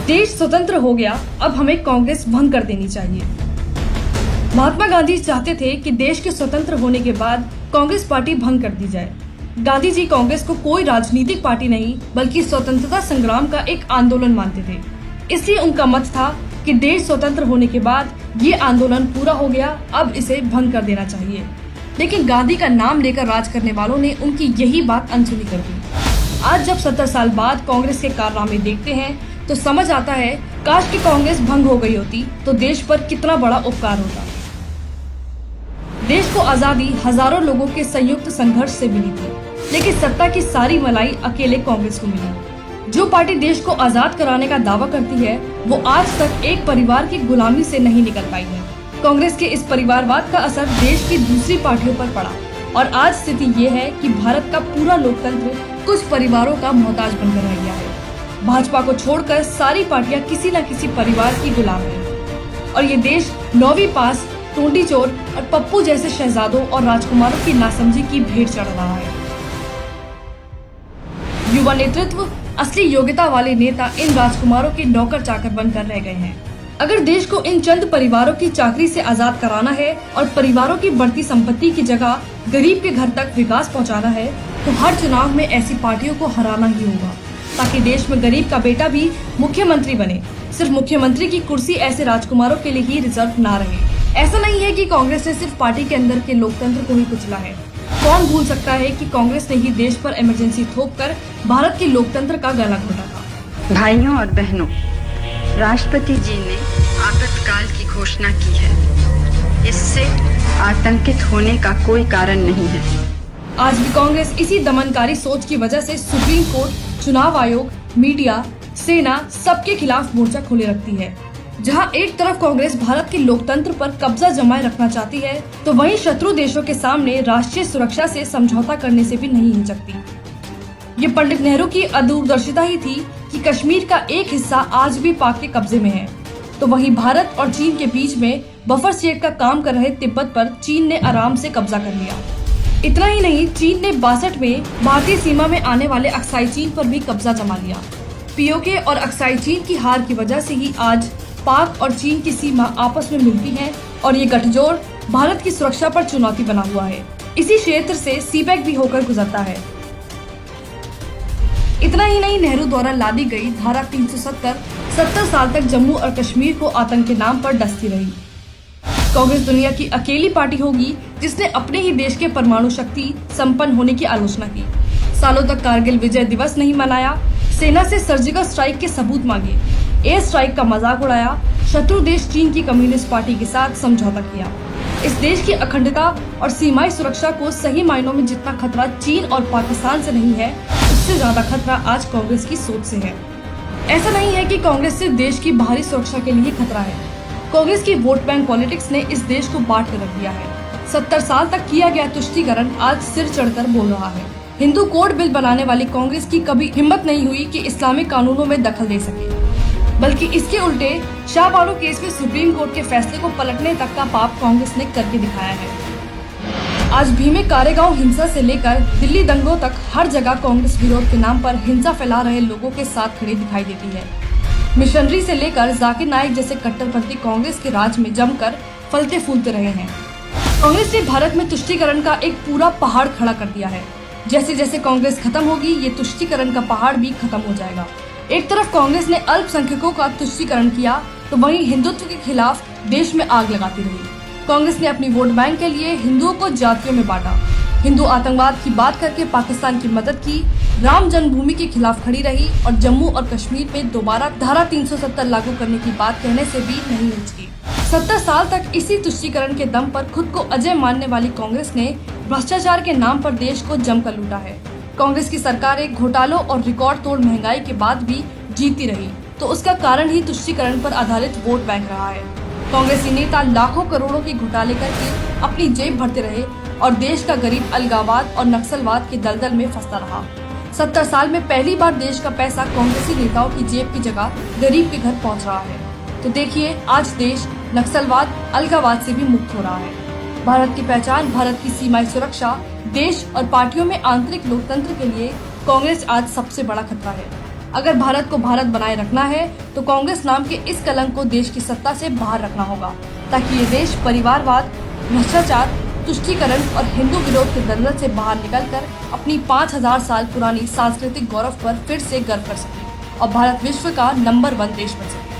देश स्वतंत्र हो गया, अब हमें कांग्रेस भंग कर देनी चाहिए। महात्मा गांधी चाहते थे कि देश के स्वतंत्र होने के बाद कांग्रेस पार्टी भंग कर दी जाए। गांधी जी कांग्रेस को कोई राजनीतिक पार्टी नहीं बल्कि स्वतंत्रता संग्राम का एक आंदोलन मानते थे। इसलिए उनका मत था कि देश स्वतंत्र होने के बाद ये आंदोलन पूरा हो गया, अब इसे भंग कर देना चाहिए। लेकिन गांधी का नाम लेकर राज करने वालों ने उनकी यही बात अनसुनी कर दी। आज जब 70 साल बाद कांग्रेस के कारनामे देखते हैं तो समझ आता है, काश कि कांग्रेस भंग हो गई होती तो देश पर कितना बड़ा उपकार होता। देश को आजादी हजारों लोगों के संयुक्त संघर्ष से मिली थी, लेकिन सत्ता की सारी मलाई अकेले कांग्रेस को मिली। जो पार्टी देश को आजाद कराने का दावा करती है, वो आज तक एक परिवार की गुलामी से नहीं निकल पाई है। कांग्रेस के इस परिवारवाद का असर देश की दूसरी पार्टियों पर पड़ा और आज स्थिति ये है कि भारत का पूरा लोकतंत्र कुछ परिवारों का मोहताज बनकर रह गया है। भाजपा को छोड़कर सारी पार्टियां किसी न किसी परिवार की गुलाम है और ये देश 9वीं पास, टोंटी चोर और पप्पू जैसे शहजादों और राजकुमारों की नासमझी की भेंट चढ़ रहा है। युवा नेतृत्व, असली योग्यता वाले नेता इन राजकुमारों के नौकर चाकर बनकर रह गए हैं। अगर देश को इन चंद परिवारों की चाकरी से आजाद कराना है और परिवारों की बढ़ती संपत्ति की जगह गरीब के घर तक विकास पहुंचाना है, तो हर चुनाव में ऐसी पार्टियों को हराना ही होगा, ताकि देश में गरीब का बेटा भी मुख्यमंत्री बने। सिर्फ मुख्यमंत्री की कुर्सी ऐसे राजकुमारों के लिए ही रिजर्व ना रहे। ऐसा नहीं है कि कांग्रेस ने सिर्फ पार्टी के अंदर के लोकतंत्र को ही कुचला है। कौन भूल सकता है कि कांग्रेस ने ही देश पर इमरजेंसी थोपकर भारत के लोकतंत्र का गला घोटा था। भाइयों और बहनों, राष्ट्रपति जी ने आपातकाल की घोषणा की है। इससे आतंकित होने का कोई कारण नहीं है। आज भी कांग्रेस इसी दमनकारी सोच की वजह से सुप्रीम कोर्ट, चुनाव आयोग, मीडिया, सेना सबके खिलाफ मोर्चा खोले रखती है। जहां एक तरफ कांग्रेस भारत के लोकतंत्र पर कब्जा जमाए रखना चाहती है, तो वहीं शत्रु देशों के सामने राष्ट्रीय सुरक्षा से समझौता करने से भी नहीं हिचकती। ये पंडित नेहरू की अदूरदर्शिता ही थी कि कश्मीर का एक हिस्सा आज भी पाक के कब्जे में है, तो वहीं भारत और चीन के बीच में बफर स्टेट का काम कर रहे तिब्बत पर चीन ने आराम से कब्जा कर लिया। इतना ही नहीं, चीन ने 62 में भारतीय सीमा में आने वाले अक्साई चीन पर भी कब्जा जमा लिया। पीओके और अक्साई चीन की हार की वजह से ही आज पाक और चीन की सीमा आपस में मिलती है और ये गठजोड़ भारत की सुरक्षा पर चुनौती बना हुआ है। इसी क्षेत्र से सीपैक भी होकर गुजरता है। इतना ही नहीं, नेहरू द्वारा लादी गई धारा 370 70 साल तक जम्मू और कश्मीर को आतंक के नाम पर डसती रही। कांग्रेस दुनिया की अकेली पार्टी होगी जिसने अपने ही देश के परमाणु शक्ति संपन्न होने की आलोचना की। सालों तक कारगिल विजय दिवस नहीं मनाया, सेना से सर्जिकल स्ट्राइक के सबूत मांगे, एयर स्ट्राइक का मजाक उड़ाया, शत्रु देश चीन की कम्युनिस्ट पार्टी के साथ समझौता किया। इस देश की अखंडता और सीमाई सुरक्षा को सही मायनों में जितना खतरा चीन और पाकिस्तान से नहीं है, उससे ज्यादा खतरा आज कांग्रेस की सोच से है। ऐसा नहीं है कि कांग्रेस सिर्फ देश की बाहरी सुरक्षा के लिए खतरा है। कांग्रेस की वोट बैंक पॉलिटिक्स ने इस देश को बांट कर रख दिया है। 70 साल तक किया गया तुष्टीकरण आज सिर चढ़कर बोल रहा है। हिंदू कोड बिल बनाने वाली कांग्रेस की कभी हिम्मत नहीं हुई कि इस्लामिक कानूनों में दखल दे सके, बल्कि इसके उल्टे शाहबानो केस में सुप्रीम कोर्ट के फैसले को पलटने तक का पाप कांग्रेस ने करके दिखाया है। आज भीमे कारेगांव हिंसा से लेकर दिल्ली दंगों तक हर जगह कांग्रेस विरोध के नाम पर हिंसा फैला रहे लोगों के साथ खड़ी दिखाई देती है। मिशनरी से लेकर जाकिर नाइक जैसे कट्टरपंथी कांग्रेस के राज में जमकर फलते फूलते रहे हैं। कांग्रेस ने भारत में तुष्टीकरण का एक पूरा पहाड़ खड़ा कर दिया है। जैसे जैसे कांग्रेस खत्म होगी, ये तुष्टीकरण का पहाड़ भी खत्म हो जाएगा। एक तरफ कांग्रेस ने अल्पसंख्यकों का तुष्टीकरण किया, तो वहीं हिंदुत्व के खिलाफ देश में आग लगाती रही। कांग्रेस ने अपनी वोट बैंक के लिए हिंदुओं को जातियों में बांटा, हिंदू आतंकवाद की बात करके पाकिस्तान की मदद की, राम जन्मभूमि के खिलाफ खड़ी रही और जम्मू और कश्मीर में दोबारा धारा 370 लागू करने की बात कहने से भी नहीं हिचकी। 70 साल तक इसी तुष्टीकरण के दम पर खुद को अजय मानने वाली कांग्रेस ने भ्रष्टाचार के नाम पर देश को जमकर लूटा है। कांग्रेस की सरकारें घोटालों और रिकॉर्ड तोड़ महंगाई के बाद भी जीती रही, तो उसका कारण ही तुष्टीकरण पर आधारित वोट बैंक रहा है। कांग्रेसी नेता लाखों करोड़ों के घोटाले करके अपनी जेब भरते रहे और देश का गरीब अलगाववाद और नक्सलवाद के दलदल में फंसता रहा। 70 साल में पहली बार देश का पैसा कांग्रेसी नेताओं की जेब की जगह गरीब के घर पहुंच रहा है। तो देखिए, आज देश नक्सलवाद, अलगाववाद से भी मुक्त हो रहा है। भारत की पहचान, भारत की सीमाई सुरक्षा, देश और पार्टियों में आंतरिक लोकतंत्र के लिए कांग्रेस आज सबसे बड़ा खतरा है। अगर भारत को भारत बनाए रखना है तो कांग्रेस नाम के इस कलंक को देश की सत्ता से बाहर रखना होगा, ताकि ये देश परिवारवाद, भ्रष्टाचार, तुष्टीकरण और हिंदू विरोध के दलदल से बाहर निकलकर अपनी 5000 साल पुरानी सांस्कृतिक गौरव पर फिर से गर्व कर सके और भारत विश्व का नंबर 1 देश बन सके।